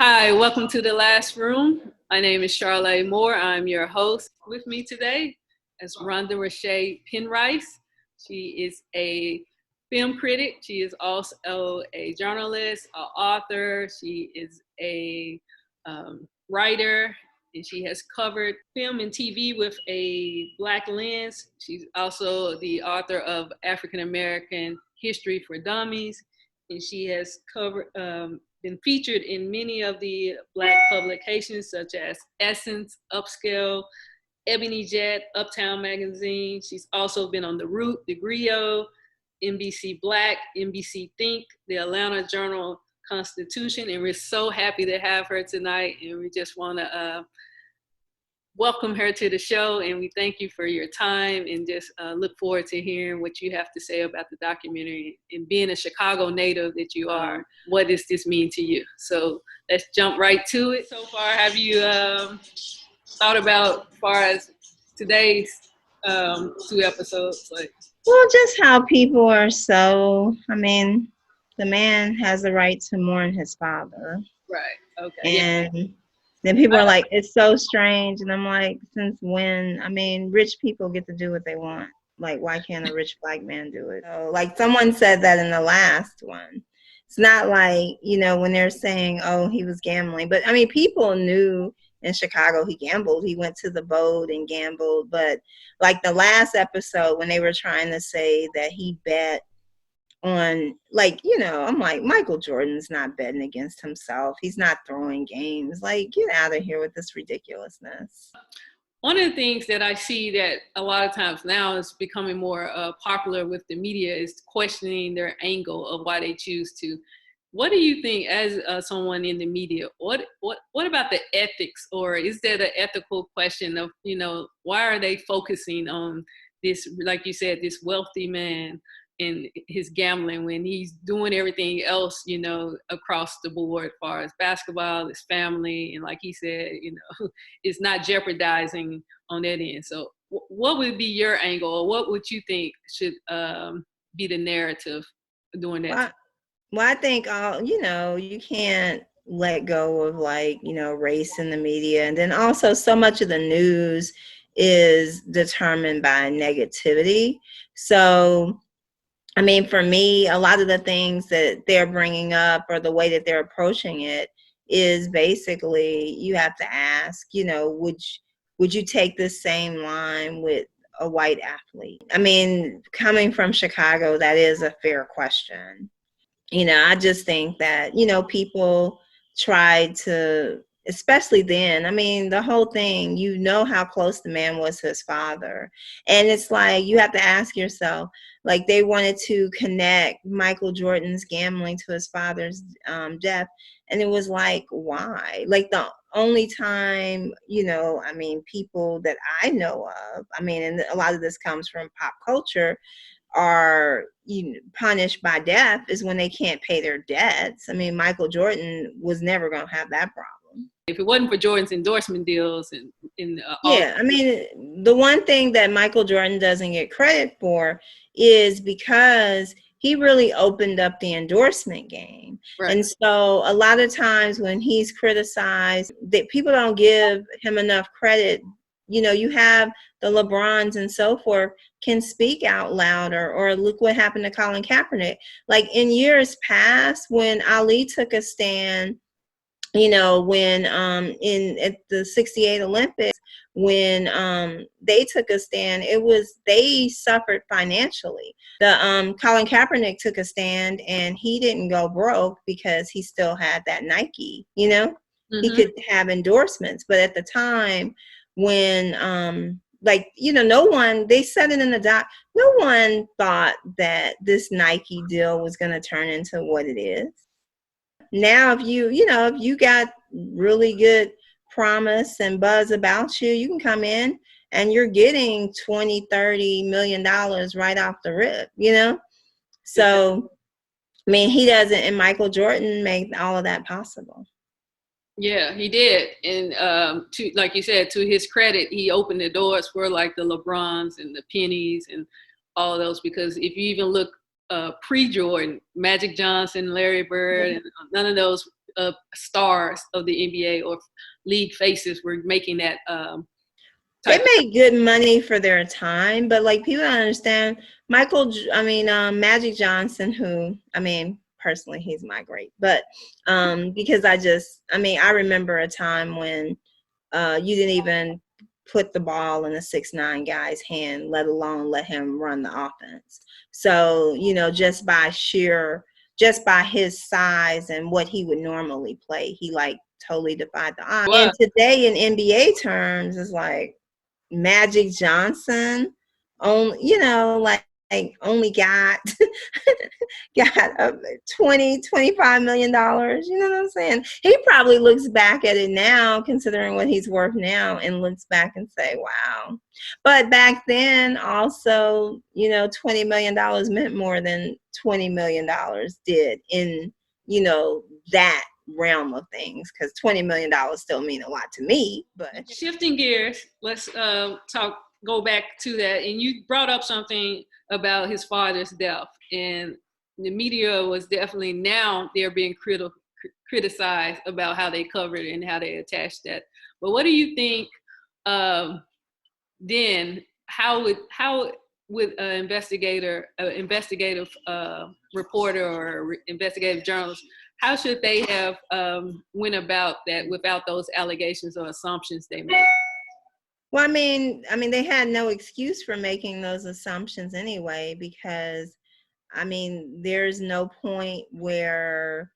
Hi, welcome to The Last Room. My name is Charlé Moore. I'm your host. With me today is Ronda Racha Penrice. She is a film critic. She is also a journalist, an author. She is a writer, and she has covered film and TV with a Black lens. She's also the author of African American History for Dummies, and she has covered been featured in many of the Black publications such as Essence, Upscale, Ebony Jet, Uptown Magazine. She's also been on The Root, The Griot, NBC Black, NBC Think, the Atlanta Journal Constitution, and we're so happy to have her tonight, and we just want to welcome her to the show, and we thank you for your time, and just look forward to hearing what you have to say about the documentary. And being a Chicago native that you are, what does this mean to you? So let's jump right to it. So far, have you thought about, as far as today's 2 episodes? Well, just how people are so, the man has the right to mourn his father. Right, okay. And then people are like, it's so strange. And I'm like, since when? Rich people get to do what they want. Like, why can't a rich Black man do it? So, like someone said that in the last one. It's not like, when they're saying, oh, he was gambling. But, people knew in Chicago he gambled. He went to the boat and gambled. But, like, the last episode when they were trying to say that he bet on, I'm like, Michael Jordan's not betting against himself. He's not throwing games. Like, get out of here with this ridiculousness. One of the things that I see that a lot of times now is becoming more popular with the media is questioning their angle of why they choose to. What do you think, as someone in the media, what about the ethics, or is that an ethical question of, why are they focusing on this, like you said, this wealthy man and his gambling when he's doing everything else, across the board, as far as basketball, his family, and like he said, it's not jeopardizing on that end. So what would be your angle, or what would you think should be the narrative during that? Well, I think, you can't let go of race in the media. And then also so much of the news is determined by negativity. So, for me, a lot of the things that they're bringing up or the way that they're approaching it is basically, you have to ask, would you take the same line with a white athlete? Coming from Chicago, that is a fair question. I just think that, people tried to, especially then, the whole thing, how close the man was to his father. And it's like, you have to ask yourself, like, they wanted to connect Michael Jordan's gambling to his father's death. And it was like, why? Like, the only time, people that I know of, and a lot of this comes from pop culture, are punished by death is when they can't pay their debts. Michael Jordan was never going to have that problem. If it wasn't for Jordan's endorsement deals the one thing that Michael Jordan doesn't get credit for is because he really opened up the endorsement game. Right. And so a lot of times when he's criticized, that people don't give him enough credit. You have the LeBrons and so forth can speak out louder, or look what happened to Colin Kaepernick. Like, in years past, when Ali took a stand, when at the 68 Olympics, when they took a stand, they suffered financially. The Colin Kaepernick took a stand and he didn't go broke because he still had that Nike, Mm-hmm. He could have endorsements. But at the time when no one, they said it in the doc, no one thought that this Nike deal was going to turn into what it is. Now, if you got really good promise and buzz about you, you can come in and you're getting $20-30 million right off the rip, So, he doesn't, and Michael Jordan made all of that possible. Yeah, he did. And like you said, to his credit, he opened the doors for like the LeBrons and the Pennies and all those, because if you even look pre-Jordan, Magic Johnson, Larry Bird, and none of those stars of the NBA or league faces were making that they made good money for their time, but like people don't understand Magic Johnson, who, I mean, personally, he's my great, but because I remember a time when you didn't even put the ball in a 6'9" guy's hand, let alone let him run the offense. So, you know, just by his size and what he would normally play, he like totally defied the odds. And today in NBA terms, it's like Magic Johnson, only got $25 million. You know what I'm saying? He probably looks back at it now, considering what he's worth now, and looks back and say, wow. But back then also, you know, $20 million meant more than $20 million did in, you know, that realm of things, because $20 million still mean a lot to me. But shifting gears, let's go back to that. And you brought up something about his father's death, and the media was definitely, now they're being criticized about how they covered it and how they attached that. But what do you think then, how would an investigative reporter or investigative journalist, how should they have went about that without those allegations or assumptions they made? Well, I mean, they had no excuse for making those assumptions anyway, because, I mean, there's no point where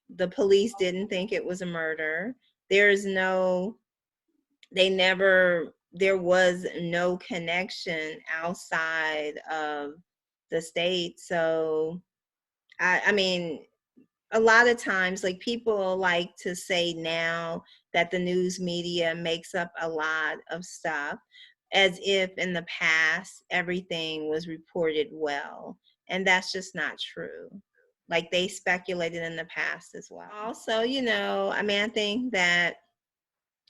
the police didn't think it was a murder. There was no connection outside of the state. So, I mean, a lot of times, like, people like to say now that the news media makes up a lot of stuff, as if in the past everything was reported well. And that's just not true. Like, they speculated in the past as well. Also, you know, I mean, I think that,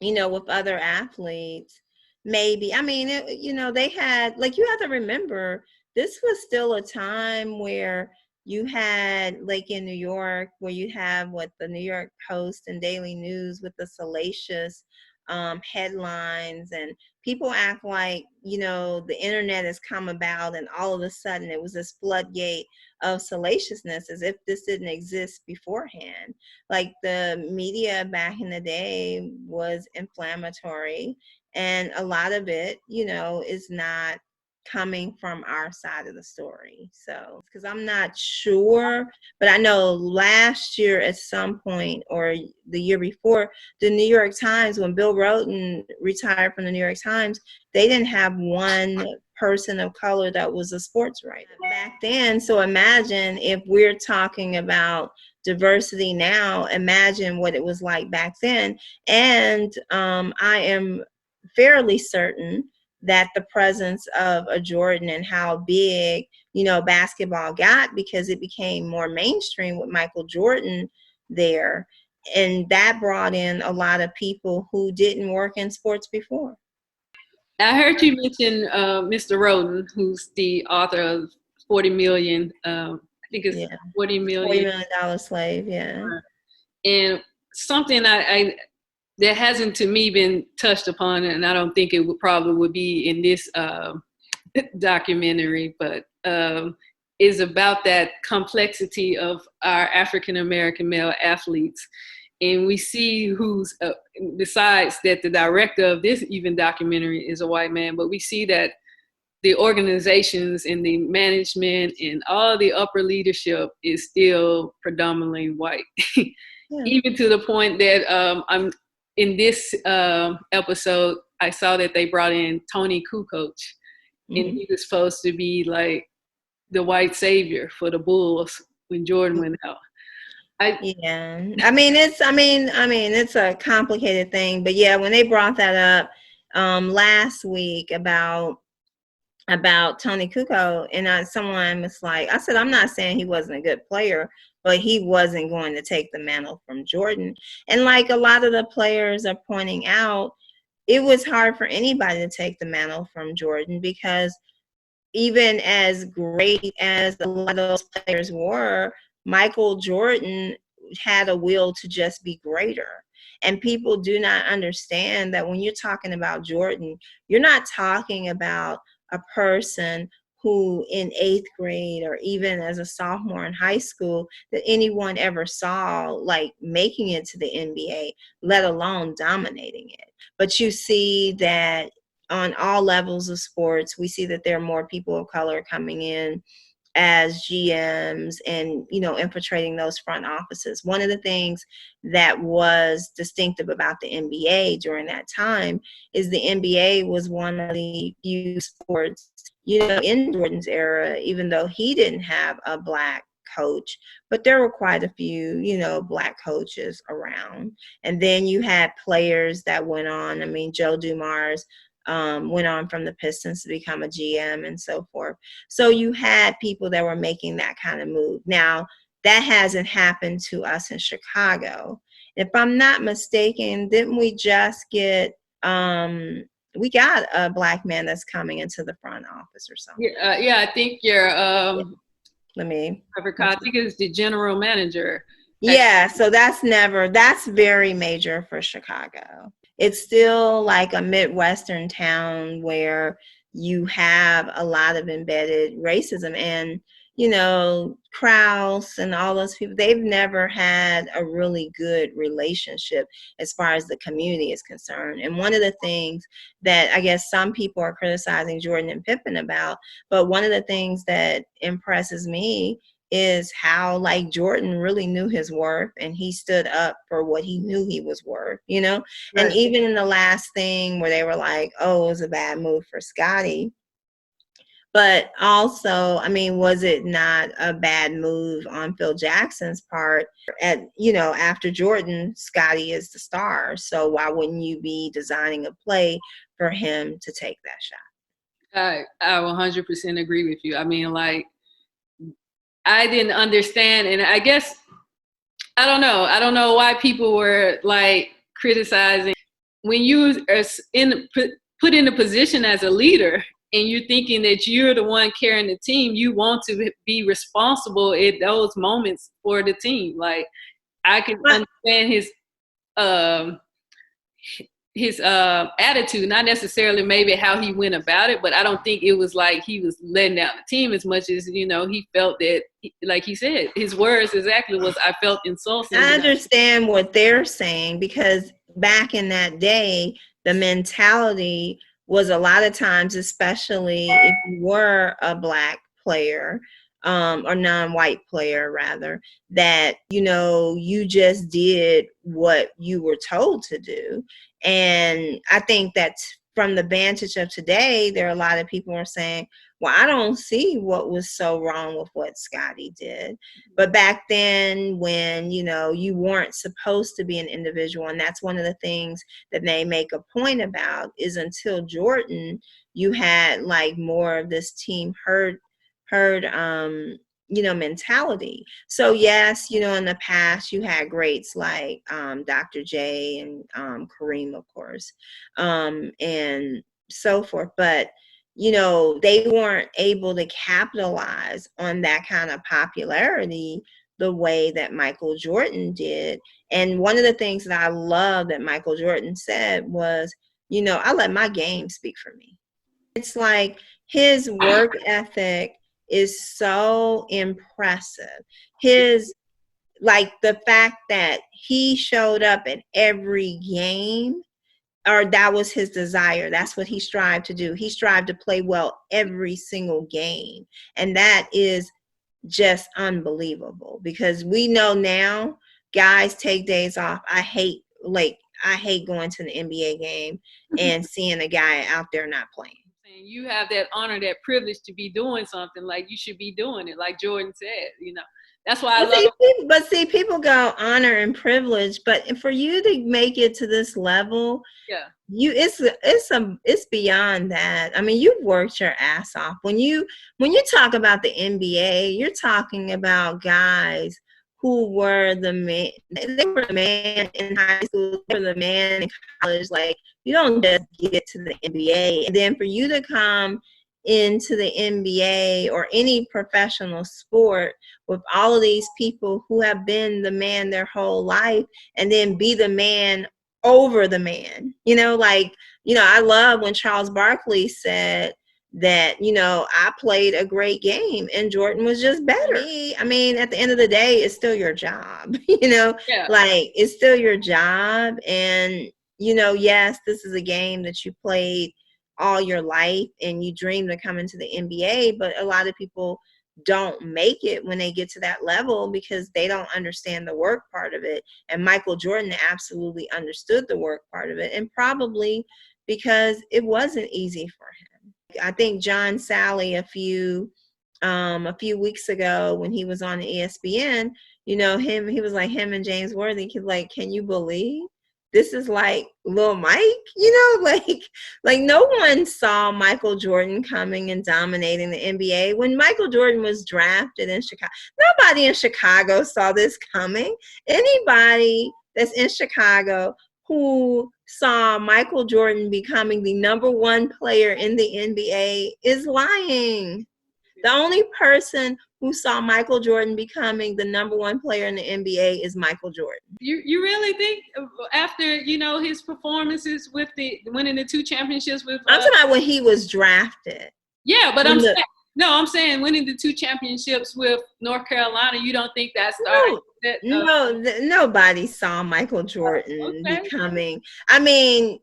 you know, with other athletes, maybe, I mean, you know, they had, like, you have to remember, this was still a time where you had, like in New York, where you have the New York Post and Daily News with the salacious headlines, and people act like, you know, the internet has come about and all of a sudden it was this floodgate of salaciousness, as if this didn't exist beforehand. Like, the media back in the day was inflammatory, and a lot of it, you know, is not coming from our side of the story. So, because I'm not sure, but I know last year at some point, or the year before, the New York Times, when Bill Rhoden retired from the New York Times, they didn't have one person of color that was a sports writer back then. So imagine, if we're talking about diversity now, imagine what it was like back then. And I am fairly certain that the presence of a Jordan, and how big, you know, basketball got, because it became more mainstream with Michael Jordan there, and that brought in a lot of people who didn't work in sports before. I heard you mention Mr. Rhoden, who's the author of 40 million. I think it's 40 million. $40 million slave, yeah. And something that hasn't, to me, been touched upon, and I don't think it would be in this documentary, but is about that complexity of our African American male athletes. And we see who's, besides that, the director of this even documentary is a white man, but we see that the organizations and the management and all the upper leadership is still predominantly white. Yeah. Even to the point that I'm in this episode, I saw that they brought in Tony Kukoc, and he was supposed to be like the white savior for the Bulls when Jordan went out. I mean, it's a complicated thing, but yeah, when they brought that up last week about Tony Kukoc, and someone was like, I said, I'm not saying he wasn't a good player, but he wasn't going to take the mantle from Jordan. And like a lot of the players are pointing out, it was hard for anybody to take the mantle from Jordan, because even as great as a lot of those players were, Michael Jordan had a will to just be greater. And people do not understand that when you're talking about Jordan, you're not talking about a person who in 8th grade or even as a sophomore in high school that anyone ever saw like making it to the NBA, let alone dominating it. But you see that on all levels of sports, we see that there are more people of color coming in as GMs and, you know, infiltrating those front offices. One of the things that was distinctive about the NBA during that time is the NBA was one of the few sports, you know, in Jordan's era, even though he didn't have a black coach, but there were quite a few, you know, black coaches around. And then you had players that went on. I mean, Joe Dumars went on from the Pistons to become a GM and so forth. So you had people that were making that kind of move. Now, that hasn't happened to us in Chicago. If I'm not mistaken, didn't we just get, we got a black man that's coming into the front office or something? Yeah, I think you're, let me. I think it's the general manager. Yeah, so that's very major for Chicago. It's still like a Midwestern town where you have a lot of embedded racism. And, you know, Krause and all those people, they've never had a really good relationship as far as the community is concerned. And one of the things that I guess some people are criticizing Jordan and Pippen about, but one of the things that impresses me is how like Jordan really knew his worth and he stood up for what he knew he was worth, you know? Right. And even in the last thing where they were like, oh, it was a bad move for Scottie. But also, I mean, was it not a bad move on Phil Jackson's part? You know, after Jordan, Scottie is the star. So why wouldn't you be designing a play for him to take that shot? I 100% agree with you. I mean, like, I didn't understand, and I guess I don't know why people were like criticizing when you are put in a position as a leader and you're thinking that you're the one carrying the team. You want to be responsible at those moments for the team. Like, I can understand his attitude, not necessarily maybe how he went about it, but I don't think it was like he was letting down the team as much as, you know, he felt that, like he said, his words exactly was, I felt insulted. I understand what they're saying, because back in that day, the mentality was a lot of times, especially if you were a black player, or non-white player rather, that, you know, you just did what you were told to do. And I think that from the vantage of today, there are a lot of people who are saying, well, I don't see what was so wrong with what Scottie did. But back then, when, you know, you weren't supposed to be an individual, and that's one of the things that they make a point about, is until Jordan, you had like more of this team herd you know, mentality. So yes, you know, in the past you had greats like Dr. J and Kareem, of course, and so forth, but you know, they weren't able to capitalize on that kind of popularity the way that Michael Jordan did. And one of the things that I love that Michael Jordan said was, you know, I let my game speak for me. It's like his work ethic is so impressive. His, like, the fact that he showed up at every game, or that was his desire. That's what he strived to do. He strived to play well every single game. And that is just unbelievable, because we know now guys take days off. I hate going to the NBA game and seeing a guy out there not playing. You have that honor, that privilege to be doing something, like you should be doing it, like Jordan said, you know. That's why I love it. But see, people go honor and privilege, but for you to make it to this level, yeah, it's beyond that. I mean, you've worked your ass off. When you talk about the NBA, you're talking about guys who were the man. They were the man in high school. They were the man in college. Like, you don't just get to the NBA, and then for you to come into the NBA or any professional sport with all of these people who have been the man their whole life and then be the man over the man. I love when Charles Barkley said that, I played a great game and Jordan was just better. I mean, at the end of the day, it's still your job, Yeah. like it's still your job. And, yes, this is a game that you played all your life and you dream to come into the NBA, but a lot of people don't make it when they get to that level because they don't understand the work part of it. And Michael Jordan absolutely understood the work part of it, and probably because it wasn't easy for him. I think John Sally a few weeks ago when he was on ESPN, he was like, him and James Worthy, he's like, can you believe this is like Lil Mike? Like no one saw Michael Jordan coming and dominating the NBA. When Michael Jordan was drafted in Chicago, nobody in Chicago saw this coming. Anybody that's in Chicago who saw Michael Jordan becoming the number one player in the NBA is lying. The only person who saw Michael Jordan becoming the number one player in the NBA is Michael Jordan. You really think after, his performances with winning the 2 championships with I'm talking about when he was drafted. Yeah, but I'm saying winning the 2 championships with North Carolina, you don't think that started? Nobody saw Michael Jordan becoming. I mean,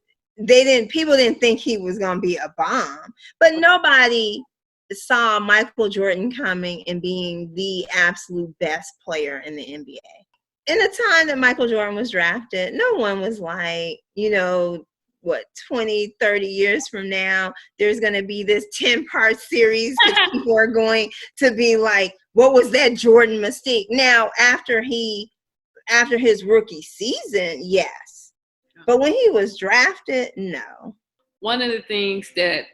people didn't think he was going to be a bomb, but nobody saw Michael Jordan coming and being the absolute best player in the NBA. In the time that Michael Jordan was drafted, no one was like, 20, 30 years from now, there's going to be this 10-part series that people are going to be like, what was that Jordan mystique? Now, after his rookie season, yes. But when he was drafted, no. One of the things that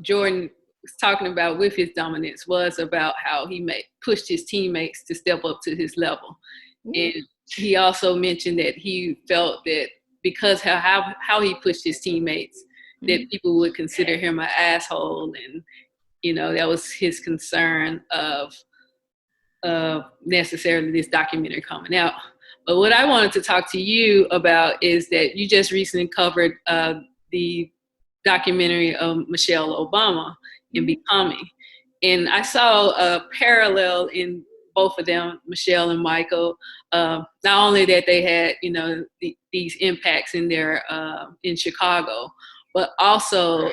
Jordan was talking about with his dominance was about how he pushed his teammates to step up to his level. Mm-hmm. And he also mentioned that he felt that because how he pushed his teammates, mm-hmm. that people would consider him an asshole. And, that was his concern of necessarily this documentary coming out. But what I wanted to talk to you about is that you just recently covered the documentary of Michelle Obama in Becoming. And I saw a parallel in both of them, Michelle and Michael, not only that they had, these impacts in in Chicago, but also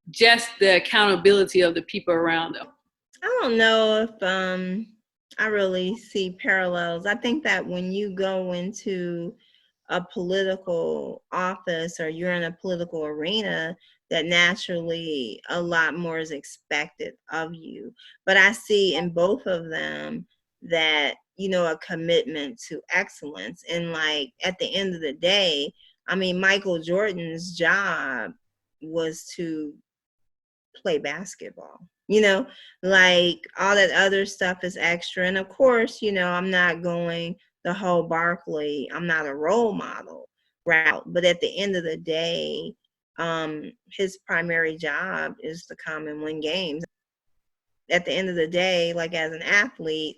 just the accountability of the people around them. I don't know if I really see parallels. I think that when you go into a political office or you're in a political arena, that naturally a lot more is expected of you. But I see in both of them that, a commitment to excellence. And like at the end of the day, I mean, Michael Jordan's job was to play basketball. Like all that other stuff is extra. And of course, I'm not going the whole Barkley, I'm not a role model route. But at the end of the day, his primary job is to come and win games. At the end of the day, like as an athlete,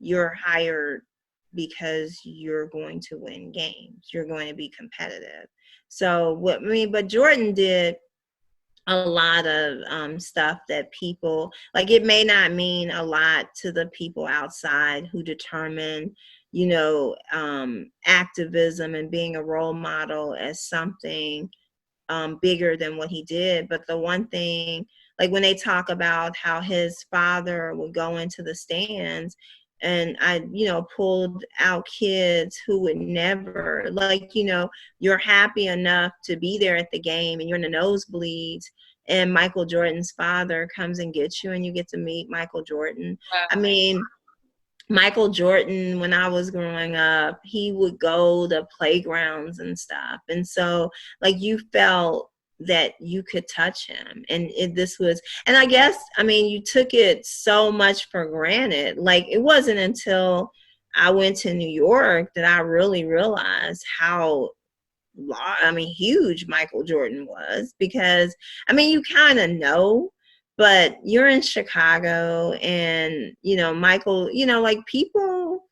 you're hired because you're going to win games. You're going to be competitive. So but Jordan did a lot of stuff that people, like it may not mean a lot to the people outside who determine, activism and being a role model as something bigger than what he did. But the one thing, like when they talk about how his father would go into the stands and I, pulled out kids who would never, like, you're happy enough to be there at the game and you're in the nosebleeds and Michael Jordan's father comes and gets you and you get to meet Michael Jordan. Wow. I mean, Michael Jordan, when I was growing up, he would go to playgrounds and stuff. And so like you felt that you could touch him. And and I guess, I mean, you took it so much for granted. Like it wasn't until I went to New York that I really realized how huge Michael Jordan was, because, you kind of know, but you're in Chicago and, Michael, like people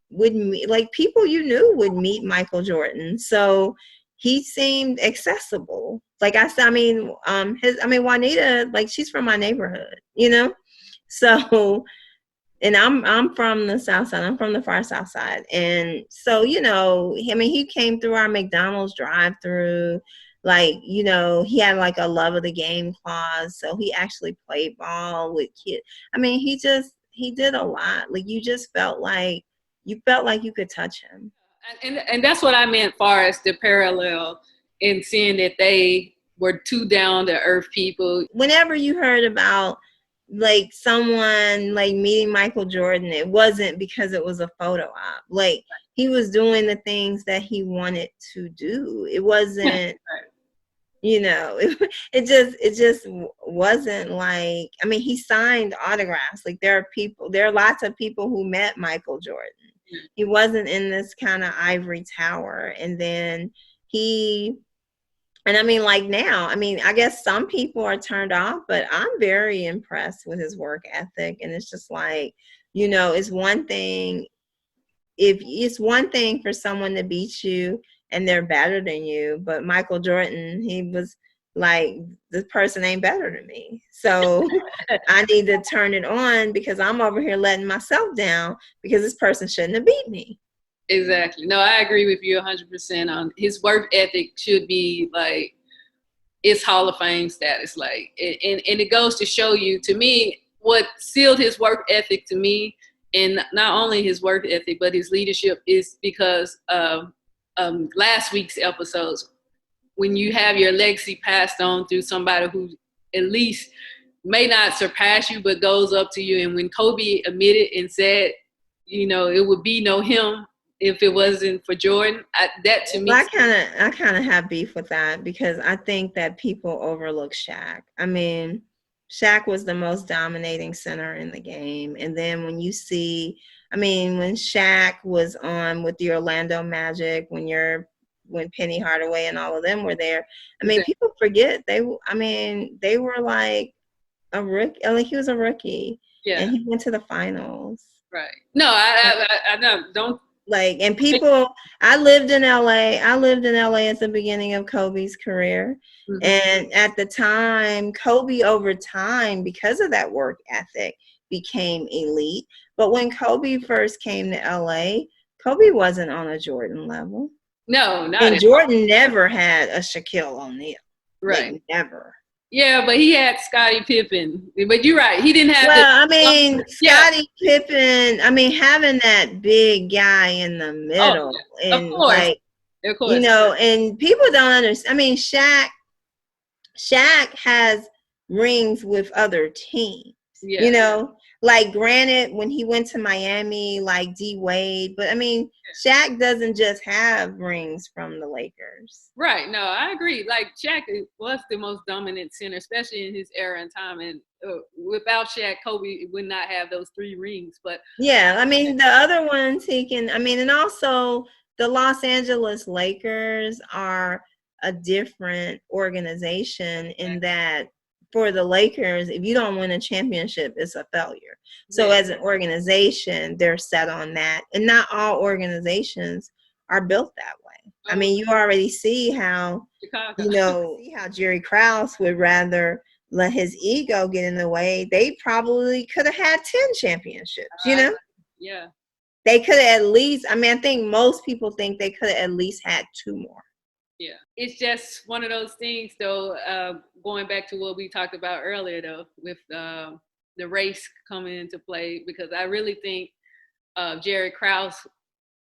would meet, like people you knew would meet Michael Jordan. So he seemed accessible. Like I said, Juanita, like she's from my neighborhood, So, and I'm from the South Side. I'm from the far South Side. And so, he came through our McDonald's drive-through. Like, he had like a love of the game clause. So he actually played ball with kids. He did a lot. Like you felt like you could touch him. And that's what I meant far as the parallel in seeing that they were two down to earth people. Whenever you heard about like someone like meeting Michael Jordan, it wasn't because it was a photo op. Like he was doing the things that he wanted to do. It wasn't, it just wasn't like, he signed autographs. Like there are lots of people who met Michael Jordan. He wasn't in this kind of ivory tower. And then like now, I guess some people are turned off, but I'm very impressed with his work ethic. And it's just like, it's one thing for someone to beat you and they're better than you. But Michael Jordan, he was like, this person ain't better than me. So I need to turn it on because I'm over here letting myself down because this person shouldn't have beat me. Exactly. No, I agree with you 100% on his work ethic should be like, it's Hall of Fame status. Like, and it goes to show you, to me, what sealed his work ethic to me, and not only his work ethic, but his leadership, is because of last week's episodes. When you have your legacy passed on through somebody who at least may not surpass you, but goes up to you. And when Kobe admitted and said, it would be no him if it wasn't for Jordan, that to me. Well, I kind of have beef with that because I think that people overlook Shaq. Shaq was the most dominating center in the game. And then when you see, when Shaq was on with the Orlando Magic, when Penny Hardaway and all of them were there, people forget they were like a rookie. Like he was a rookie, and he went to the finals. Right. No, I don't. Like, and people, I lived in LA at the beginning of Kobe's career. Mm-hmm. And at the time, Kobe over time, because of that work ethic, became elite. But when Kobe first came to LA, Kobe wasn't on a Jordan level. No, not and Jordan never had a Shaquille O'Neal. Right. Like, never. Yeah, but he had Scottie Pippen. But you're right. He didn't have Scottie Pippen, having that big guy in the middle. Oh, and of course. Of course. And people don't understand. Shaq has rings with other teams. Yeah. Like, granted, when he went to Miami, like D Wade, but Shaq doesn't just have rings from the Lakers. Right. No, I agree. Like, Shaq was the most dominant center, especially in his era and time. And without Shaq, Kobe would not have those 3 rings. But yeah, the other ones he can, and also the Los Angeles Lakers are a different organization in that, for the Lakers, if you don't win a championship, it's a failure. So as an organization, they're set on that. And not all organizations are built that way. You already see how, how Jerry Krause would rather let his ego get in the way. They probably could have had 10 championships, Yeah. They could have at least, I think most people think they could have at least had 2 more. Yeah, it's just one of those things, though, going back to what we talked about earlier, though, with the race coming into play, because I really think Jerry Krause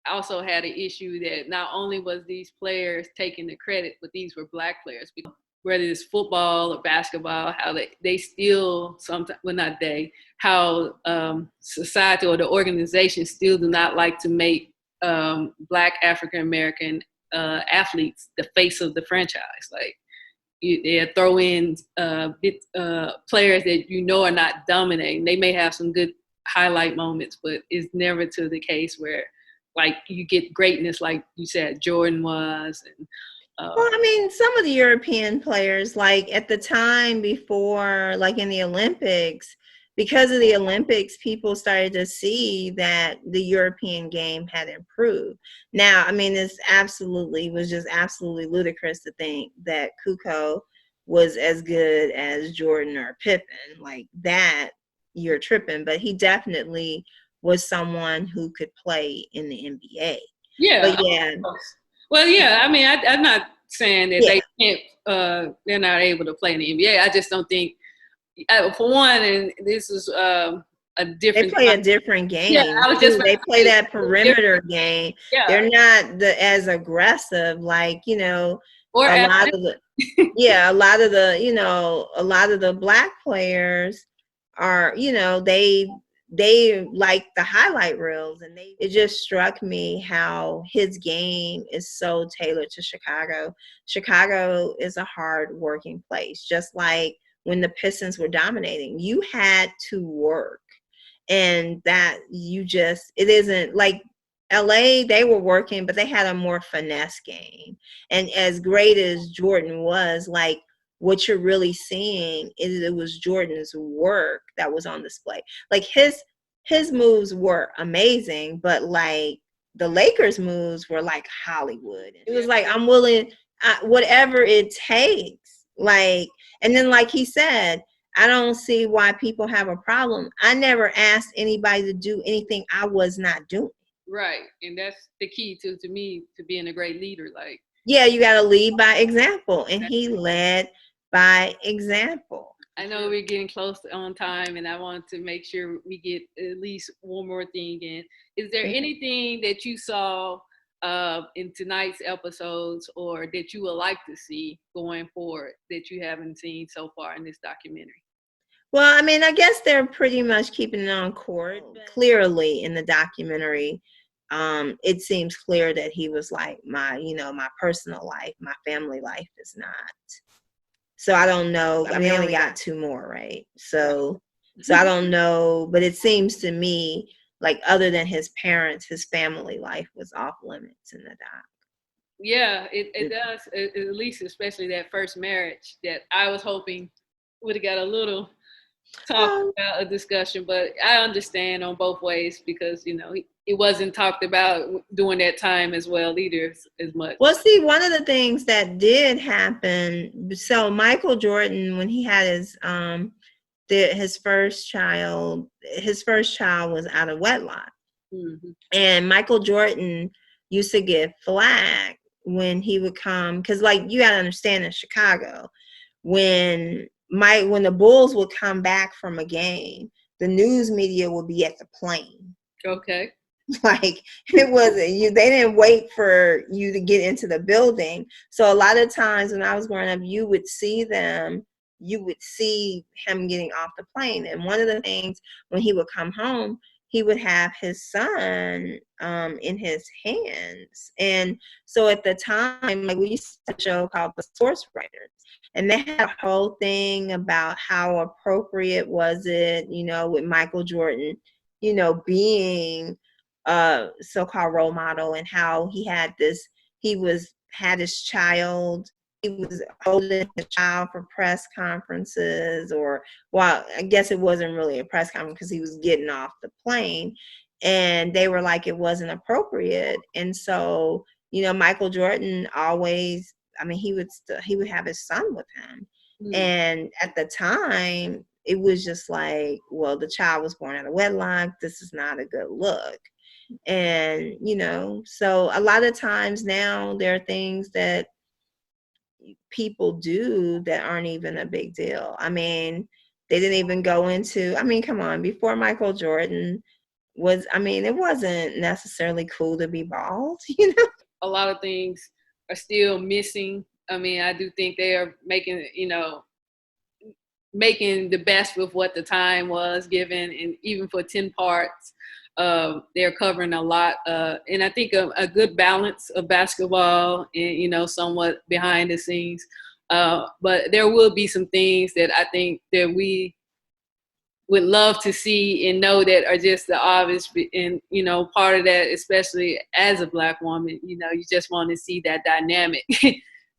also had an issue that not only was these players taking the credit, but these were Black players. Because whether it's football or basketball, how they still sometimes, well, not they, how society or the organization still do not like to make Black African-American athletes the face of the franchise. Like, they throw in players that are not dominating. They may have some good highlight moments, but it's never to the case where, like, you get greatness, like you said, Jordan was. And Well, I mean, some of the European players, like at the time before, like in the Olympics, because of the Olympics, people started to see that the European game had improved. Now, I mean, was just absolutely ludicrous to think that Kukoc was as good as Jordan or Pippen. Like that, you're tripping. But he definitely was someone who could play in the NBA. Yeah. But yeah. Well, yeah. I mean, I'm not saying that they can't. They're not able to play in the NBA. I just don't think. For one, and this is a different. They play a different game. Yeah, I was just they play that perimeter game. Yeah. They're not as aggressive, like or a lot of the a lot of the black players are they like the highlight reels, and it just struck me how his game is so tailored to Chicago. Chicago is a hard working place, just like when the Pistons were dominating. You had to work, and that it isn't like LA. They were working, but they had a more finesse game. And as great as Jordan was, like, what you're really seeing is it was Jordan's work that was on display. Like his moves were amazing, but like the Lakers moves were like Hollywood. It was like, I'm willing, whatever it takes. Like, and then like he said, I don't see why people have a problem. I never asked anybody to do anything I was not doing. Right. And that's the key to me to being a great leader. Like, yeah, you got to lead by example. And he led by example. I know we're getting close on time, and I want to make sure we get at least one more thing in. Is there anything that you saw in tonight's episodes or that you would like to see going forward that you haven't seen so far in this documentary? Well, I mean, I guess they're pretty much keeping it on court. Clearly in the documentary, it seems clear that he was like, my personal life, my family life is not. So I don't know. I mean, I only got 2 more, right? So I don't know, but it seems to me like other than his parents, his family life was off limits in the doc. Yeah, it does. At least, especially that first marriage that I was hoping would have got a little talk about a discussion, but I understand on both ways because it wasn't talked about during that time as well either as much. Well, see, one of the things that did happen, so Michael Jordan, when he had his first child was out of wedlock. Mm-hmm. And Michael Jordan used to get flack when he would come, because like you got to understand in Chicago, when the Bulls would come back from a game, the news media would be at the plane. Okay. Like it wasn't you. They didn't wait for you to get into the building. So a lot of times when I was growing up, you would see him getting off the plane. And one of the things when he would come home, he would have his son in his hands. And so at the time, like we used to have a show called The Source Writers. And they had a whole thing about how appropriate was it, with Michael Jordan, being a so-called role model, and how he had his child. He was holding his child for press conferences, I guess it wasn't really a press conference because he was getting off the plane, and they were like, it wasn't appropriate. And so, Michael Jordan always, he would have his son with him. Mm-hmm. And at the time, it was just like, well, the child was born out of wedlock. This is not a good look. And, so a lot of times now there are things that people do that aren't even a big deal. They didn't even go into, come on, before Michael Jordan was, it wasn't necessarily cool to be bald, A lot of things are still missing. I do think they are making the best with what the time was given, and even for 10 parts, they're covering a lot, and I think a good balance of basketball and somewhat behind the scenes, but there will be some things that I think that we would love to see and know that are just the obvious, and part of that, especially as a Black woman, you just want to see that dynamic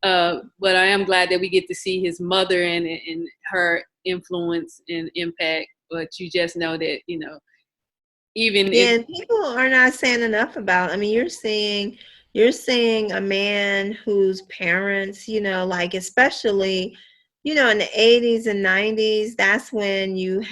But I am glad that we get to see his mother and her influence and impact. But you just know that, you know, even Yeah, if and people are not saying enough about. I mean, you're seeing a man whose parents, like especially, in the 80s and 90s, that's when you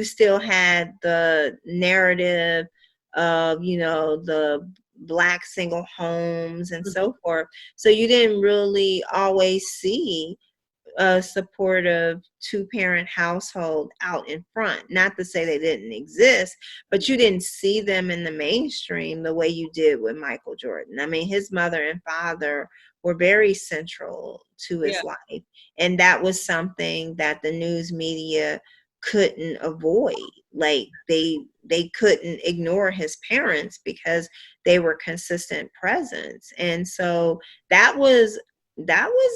still had the narrative of, the Black single homes and so forth. So you didn't really always see a supportive two-parent household out in front. Not to say they didn't exist, but you didn't see them in the mainstream the way you did with Michael Jordan. I mean, his mother and father were very central to his life, and that was something that the news media couldn't avoid. Like they couldn't ignore his parents because they were consistent presence. And so that was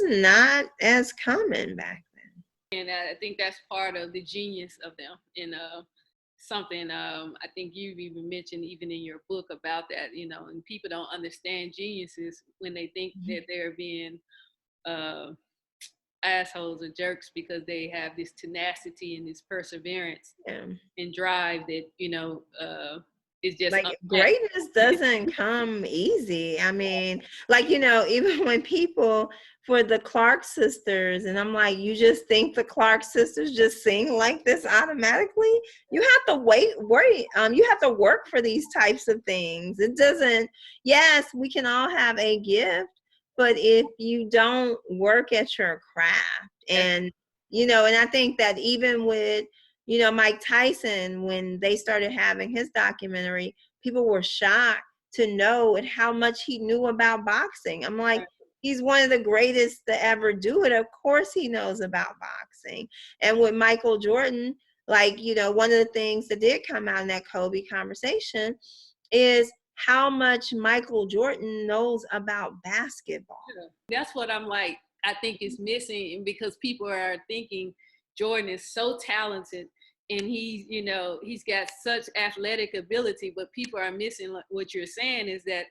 not as common back then. and I think that's part of the genius of them. And something I think you've even mentioned even in your book about that, you know, and people don't understand geniuses when they think that they're being uh, assholes or jerks because they have this tenacity and this perseverance and drive that, you know, is just like greatness doesn't come easy. I mean, like, even when people for the Clark sisters, and I'm like, you just think the Clark sisters just sing like this automatically? You have to worry. You have to work for these types of things. It doesn't, yes, we can all have a gift, but if you don't work at your craft and I think that even with Mike Tyson, when they started having his documentary, people were shocked to know and how much he knew about boxing. I'm like, he's one of the greatest to ever do it. Of course he knows about boxing. And with Michael Jordan, like, one of the things that did come out in that Kobe conversation is how much Michael Jordan knows about basketball. That's what I'm like, I think is missing, because people are thinking Jordan is so talented and he's got such athletic ability, but people are missing what you're saying is that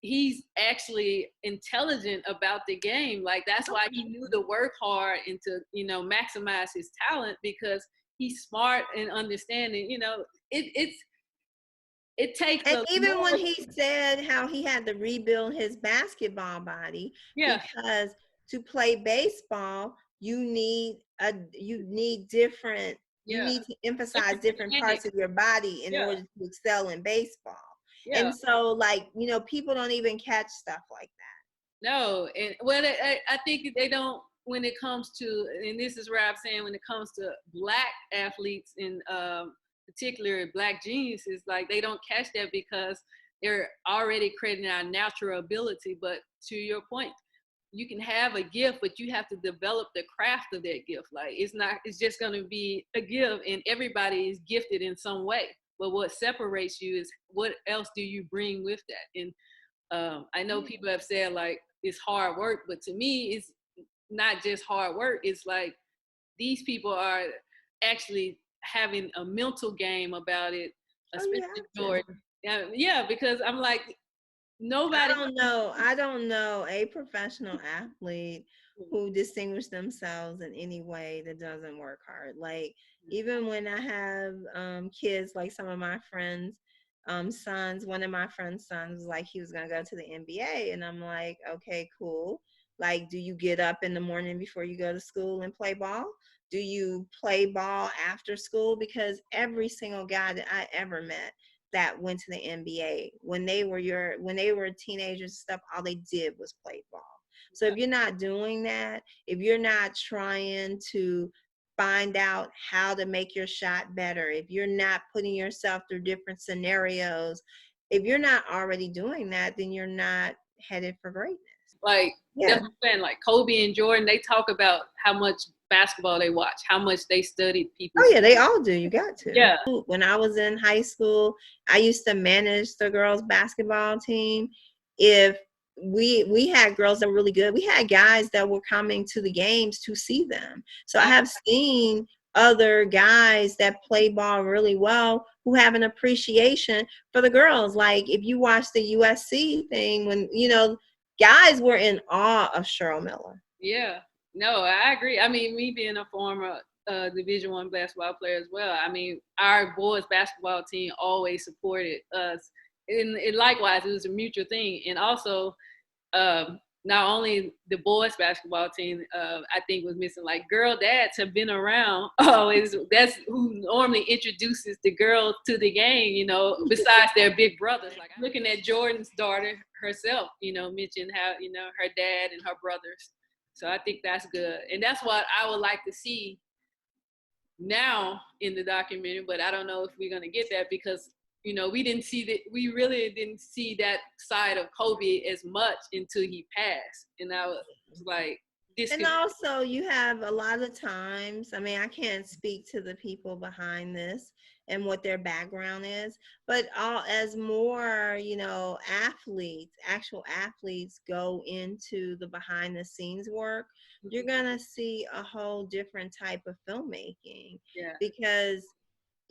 he's actually intelligent about the game. Like that's why he knew to work hard and to, maximize his talent, because he's smart and understanding, it takes and even when he said how he had to rebuild his basketball body because to play baseball you need different you need to emphasize different parts of your body in order to excel in baseball. And so, like, people don't even catch stuff like that. No, and well, I think they don't when it comes to, and this is where I'm saying when it comes to Black athletes and particularly Black geniuses, like they don't catch that because they're already creating our natural ability. But to your point, you can have a gift, but you have to develop the craft of that gift. Like it's just going to be a gift, and everybody is gifted in some way. But what separates you is what else do you bring with that? And I know people have said like it's hard work, but to me, it's not just hard work. It's like these people are actually having a mental game about it, especially Jordan. Yeah, because I'm like, nobody. I don't know a professional athlete who distinguished themselves in any way that doesn't work hard. Like even when I have kids, like some of my friends' sons, one of my friends' sons was like he was gonna go to the NBA, and I'm like, okay, cool. Like, do you get up in the morning before you go to school and play ball? Do you play ball after school? Because every single guy that I ever met that went to the NBA when they were teenagers and stuff, all they did was play ball. So if you're not doing that, if you're not trying to find out how to make your shot better, if you're not putting yourself through different scenarios, if you're not already doing that, then you're not headed for greatness. Like, that's what I'm saying, like Kobe and Jordan, they talk about how much basketball they watch, how much they studied people. Oh yeah, they all do. You got to. Yeah. When I was in high school, I used to manage the girls' basketball team. If we had girls that were really good, we had guys that were coming to the games to see them. So I have seen other guys that play ball really well who have an appreciation for the girls. Like if you watch the USC thing, when guys were in awe of Cheryl Miller. Yeah, no, I agree. I mean, me being a former Division I basketball player as well, I mean, our boys basketball team always supported us. And likewise, it was a mutual thing. And also, not only the boys basketball team, I think was missing, like girl dads have been around always. That's who normally introduces the girls to the game, you know, besides their big brothers. Like looking at Jordan's daughter herself, you know, mentioned how, you know, her dad and her brothers. So I think that's good. And that's what I would like to see now in the documentary, but I don't know if we're going to get that because, you know, we really didn't see that side of Kobe as much until he passed. And I was like, and also you have a lot of times, I mean, I can't speak to the people behind this and what their background is, but as more, you know, actual athletes go into the behind the scenes work, you're gonna see a whole different type of filmmaking. Yeah. Because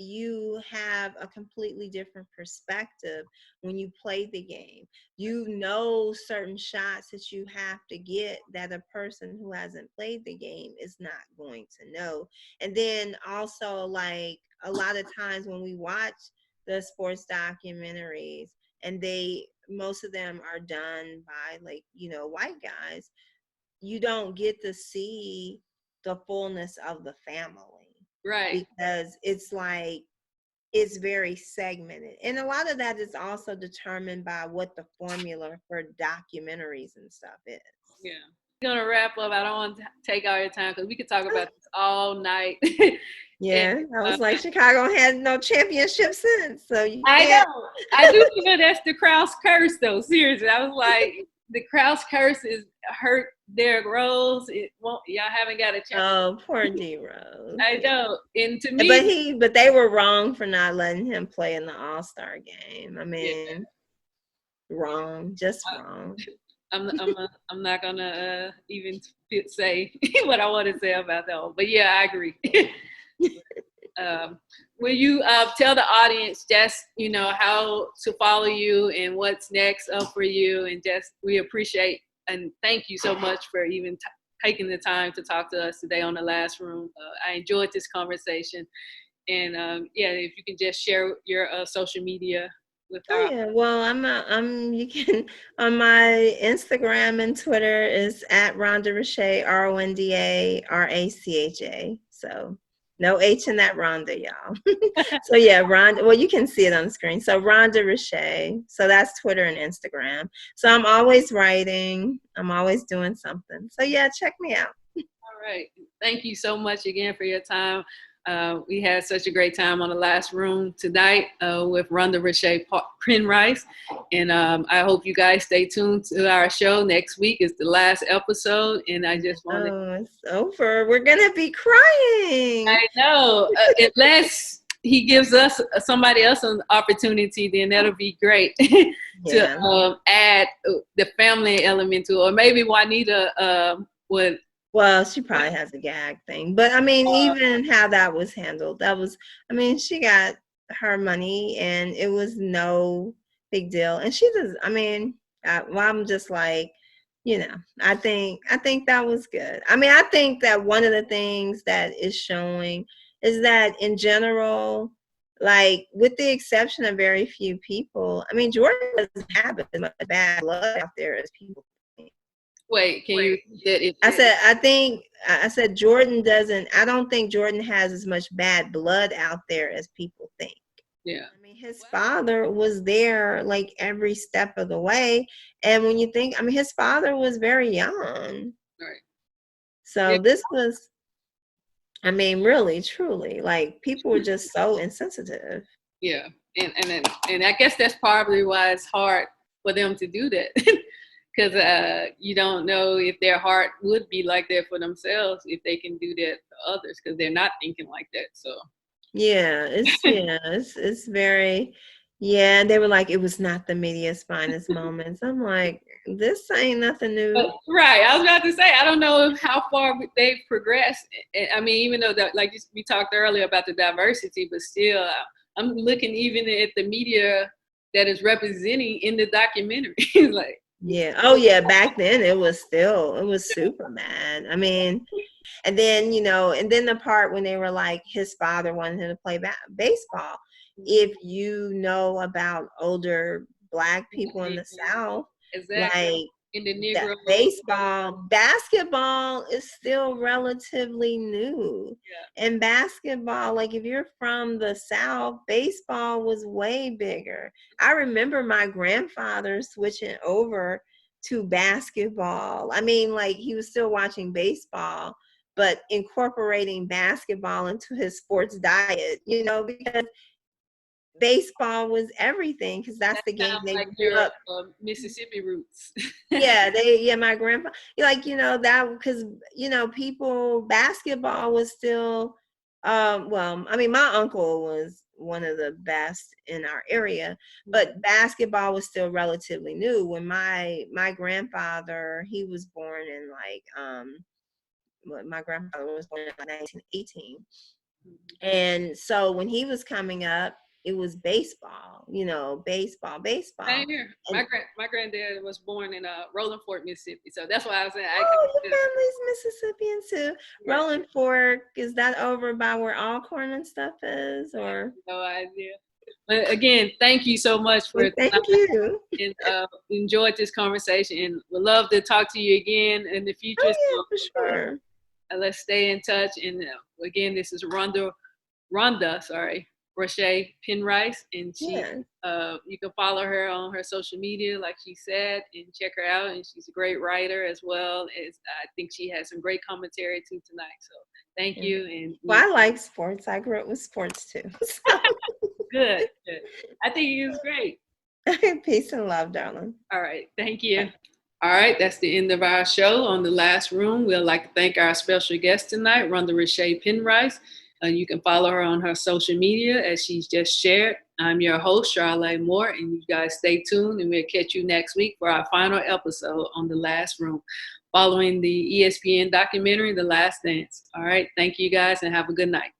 you have a completely different perspective when you play the game. You know certain shots that you have to get that a person who hasn't played the game is not going to know. And then also, like, a lot of times when we watch the sports documentaries, and most of them are done by, like, you know, white guys, you don't get to see the fullness of the family. Right. Because it's like, it's very segmented. And a lot of that is also determined by what the formula for documentaries and stuff is. Yeah. We're going to wrap up. I don't want to take all your time because we could talk about this all night. Yeah, and, I was like, Chicago had no championship since. So I know. I do feel that's the Krause curse, though. Seriously. I was like, the Krause curse is hurt Derrick Rose. Y'all haven't got a chance. Oh, poor D Rose. I know. And to me, but they were wrong for not letting him play in the All-Star game. I mean, wrong, just wrong. I'm not gonna even say what I want to say about that one. But yeah, I agree. Will you tell the audience just, you know, how to follow you and what's next up for you? And just, we appreciate and thank you so much for even taking the time to talk to us today on The Last Room. I enjoyed this conversation. And yeah, if you can just share your social media with our. Yeah, well, you can, on my Instagram and Twitter is at Ronda Racha, RONDA RACHA. So no H in that Ronda, y'all. So yeah, Ronda, well, you can see it on the screen. So Ronda Racha. So that's Twitter and Instagram. So I'm always writing. I'm always doing something. So yeah, check me out. All right. Thank you so much again for your time. We had such a great time on The Last Room tonight with Ronda Racha Penrice. And I hope you guys stay tuned to our show. Next week is the last episode. And I just want to. Oh, it's over. We're going to be crying. I know. Unless he gives us somebody else an opportunity, then that'll be great to add the family element to it. Or maybe Juanita would. Well, she probably has a gag thing. But, I mean, even how that was handled, she got her money and it was no big deal. And she does, I'm just like, you know, I think that was good. I mean, I think that one of the things that is showing is that in general, like with the exception of very few people, I mean, Jordan doesn't have as much bad blood out there as people think. Wait, can you? I said Jordan doesn't. I don't think Jordan has as much bad blood out there as people think. Yeah. I mean, his father was there like every step of the way, and when you think, I mean, his father was very young. Right. So this was, I mean, really, truly, like people were just so insensitive. Yeah, and I guess that's probably why it's hard for them to do that. Because you don't know if their heart would be like that for themselves if they can do that for others, because they're not thinking like that. So it's very, they were like, it was not the media's finest moments. I'm like, this ain't nothing new. Right. I was about to say, I don't know how far they've progressed. I mean, even though that, like we talked earlier about the diversity, but still, I'm looking even at the media that is representing in the documentary. Like, Yeah. Oh yeah. Back then it was super mad. I mean, and then, and then the part when they were like, his father wanted him to play baseball. If you know about older Black people in the South, Exactly. like, In the that Negro basketball is still relatively new. Yeah. And basketball, like if you're from the South, baseball was way bigger. I remember my grandfather switching over to basketball. I mean, like he was still watching baseball, but incorporating basketball into his sports diet, because baseball was everything, because that's the game they like grew your up. Mississippi roots. My grandpa, that, because people, basketball was still, well, I mean, my uncle was one of the best in our area, but basketball was still relatively new. When my grandfather, he was born in my grandfather was born in 1918. And so when he was coming up, it was baseball, baseball. Same here. And, My granddad was born in Rolling Fork, Mississippi. So that's why I was saying. your family's Mississippian too. Yeah. Rolling Fork, is that over by where Alcorn and stuff is, or? No idea. But again, thank you so much for thank you. And enjoyed this conversation, and would love to talk to you again in the future. Oh yeah, for sure. Let's stay in touch. And again, this is Ronda Racha Penrice, and she you can follow her on her social media, like she said, and check her out. And she's a great writer as well. As I think she has some great commentary too tonight. So thank you. And I like sports. I grew up with sports too. So. Good. I think it was great. Peace and love, darling. All right. Thank you. Bye. All right. That's the end of our show on The Last Room. We'd like to thank our special guest tonight, Ronda Racha Penrice. You can follow her on her social media, as she's just shared. I'm your host, Charlé Moore, and you guys stay tuned, and we'll catch you next week for our final episode on The Last Room, following the ESPN documentary, The Last Dance. All right. Thank you guys, and have a good night.